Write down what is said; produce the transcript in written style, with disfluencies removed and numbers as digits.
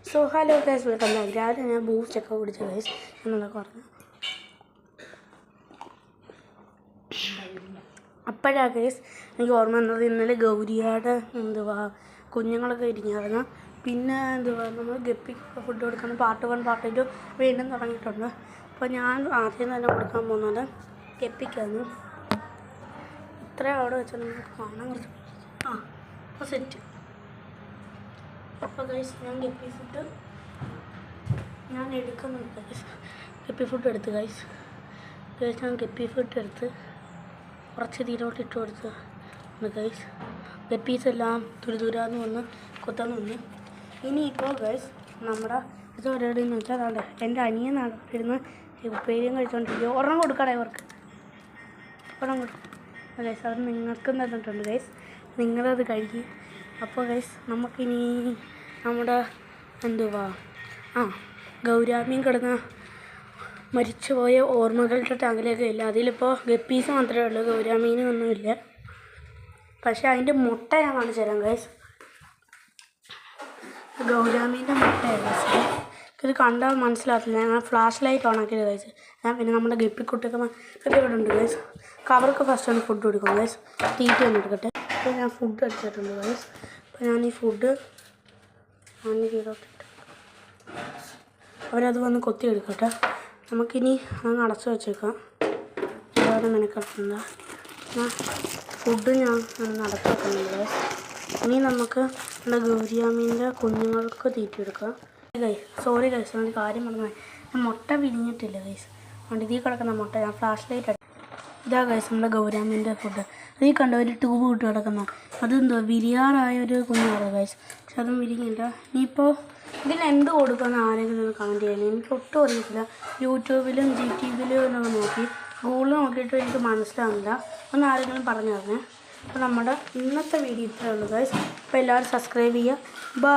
So hello guys, welcome back. രാവിലെ ഞാൻ ബൂസ്റ്റൊക്കെ കുടിച്ചു ഗൈസ് എന്നൊക്കെ പറഞ്ഞു. അപ്പോഴാണ് ഗൈസ് എനിക്ക് ഓർമ്മ വന്നത് ഇന്നലെ ഗൗരിയുടെ കുഞ്ഞുങ്ങളൊക്കെ ഇരിഞ്ഞായിരുന്നു. പിന്നെ നമ്മൾ ഗപ്പിക്ക് ഫുഡ് കൊടുക്കണം. പാർട്ട് 1 പാർട്ട് 2 വീണ്ടും തുടങ്ങിയിട്ടുണ്ട്. അപ്പോൾ ഞാൻ ആദ്യം തന്നെ കൊടുക്കാൻ പോകുന്നത് ഗപ്പിക്കാണ്. ഇത്ര അവിടെ വെച്ചാൽ നമുക്ക് കാണാൻ കുറച്ച് അപ്പോൾ സെറ്റ്. അപ്പോൾ ഗൈസ് ഞാൻ ഗപ്പി ഫുഡ് എടുക്കുന്നുണ്ട്. ഗപ്പി ഫുഡ് എടുത്ത് ഗൈസ് ഞാൻ ഗപ്പി ഫുഡ് എടുത്ത് കുറച്ച് തീരോട്ട് ഇട്ട് കൊടുത്ത് ഗൈസ്. ഗപ്പീസ് എല്ലാം തുരുതുരാന്ന് വന്ന് കുത്തുന്നുണ്ട്. ഇനിയിപ്പോൾ ഗൈസ് നമ്മുടെ ഇത് ഒരെവിടെയെന്ന് വെച്ചാൽ അതാണ്ട് എൻ്റെ അനിയനാണ് ഇരുന്ന് ഉപ്പേരിയും കഴിച്ചുകൊണ്ടിരിക്കുക. ഒരെണ്ണം കൊടുക്കണം ഇവർക്ക്, ഒരെണ്ണം കൊടുക്കും ഗൈസ്. അവർ നിങ്ങൾക്കും തന്നിട്ടുണ്ട് ഗൈസ്, നിങ്ങളത് കഴിക്കും. അപ്പോൾ ഗൈസ് നമുക്കിനി നമ്മുടെ ഗൗരാമിയും കിടന്ന മരിച്ചുപോയ ഓർമ്മകളുടെ ടാങ്കിലൊക്കെ ഇല്ല. അതിലിപ്പോൾ ഗപ്പീസ് മാത്രമേ ഉള്ളൂ, ഗൗരാമീനൊന്നുമില്ല. പക്ഷേ അതിൻ്റെ മുട്ട ഞാൻ കാണിച്ചു തരാം ഗൈസ്. ഗൗരാമീൻ്റെ മുട്ടയാണ് ഗൈസ്. ഇത് കണ്ടാൽ മനസ്സിലാകത്തില്ല. ഞാൻ ഫ്ലാഷ് ലൈറ്റ് ഓണാക്കിയത് ഗൈസ്. ഞാൻ പിന്നെ നമ്മുടെ ഗപ്പിക്കുട്ടിയൊക്കെ ഇവിടെ ഉണ്ട് ഗൈസ്. കവർക്ക് ഫസ്റ്റ് ഒന്ന് ഫുഡ് കൊടുക്കും ഗൈസ്. തീറ്റ ഒന്ന് എടുക്കട്ടെ. അപ്പോൾ ഞാൻ ഫുഡ് എടുത്തിട്ടുണ്ട് ഗൈസ്. അപ്പോൾ ഞാൻ ഈ ഫുഡ് അവരത് വന്ന് കൊത്തി എടുക്കട്ടെ. നമുക്കിനി അങ്ങ് അടച്ചു വെച്ചേക്കാം. വേറെ മെനക്കെടുത്തുണ്ട്. ഫുഡ് ഞാൻ അടച്ചു വെക്കുന്നുണ്ട് ഗൈസ്. ഇനി നമുക്ക് നമ്മുടെ ഗൗരിയാമീൻ്റെ കുഞ്ഞുങ്ങൾക്ക് തീറ്റ എടുക്കാം സോറി ഗൈസ്, ഒരു കാര്യം പറഞ്ഞു. ഞാൻ മുട്ട വിരിഞ്ഞിട്ടില്ല ഗൈസ്. അതുകൊണ്ട് ഇതിൽ കിടക്കുന്ന മുട്ട ഞാൻ ഫ്ലാഷ് ലൈറ്റ് ഇതാ ഗൈസ് നമ്മുടെ ഗൗരാമീൻ്റെ ഫുഡ്. അതിൽ കണ്ടോ ഒരു ട്യൂബ് വിട്ട് കിടക്കുന്ന അതെന്തോ വിരിയാറായൊരു കുഞ്ഞാണ് ഗൈസ്. പക്ഷെ അതും വിരിഞ്ഞില്ല. ഇനിയിപ്പോൾ ഇതിന് എന്ത് കൊടുക്കുമെന്ന് ആരെങ്കിലും ഒന്ന് കമൻറ്റ് ചെയ്യണം. എനിക്ക് ഒട്ടും അറിയത്തില്ല. യൂട്യൂബിലും GTVയിലും എന്നൊക്കെ നോക്കി ഗൂഗിളിൽ നോക്കിയിട്ട് എനിക്ക് മനസ്സിലാവുന്നില്ല. ഒന്ന് ആരെങ്കിലും പറഞ്ഞു തരണേ. അപ്പോൾ നമ്മുടെ ഇന്നത്തെ വീഡിയോ ഇത്രയേ ഉള്ളൂ ഗൈസ്. അപ്പോൾ എല്ലാവരും സബ്സ്ക്രൈബ് ചെയ്യുക. ബൈ.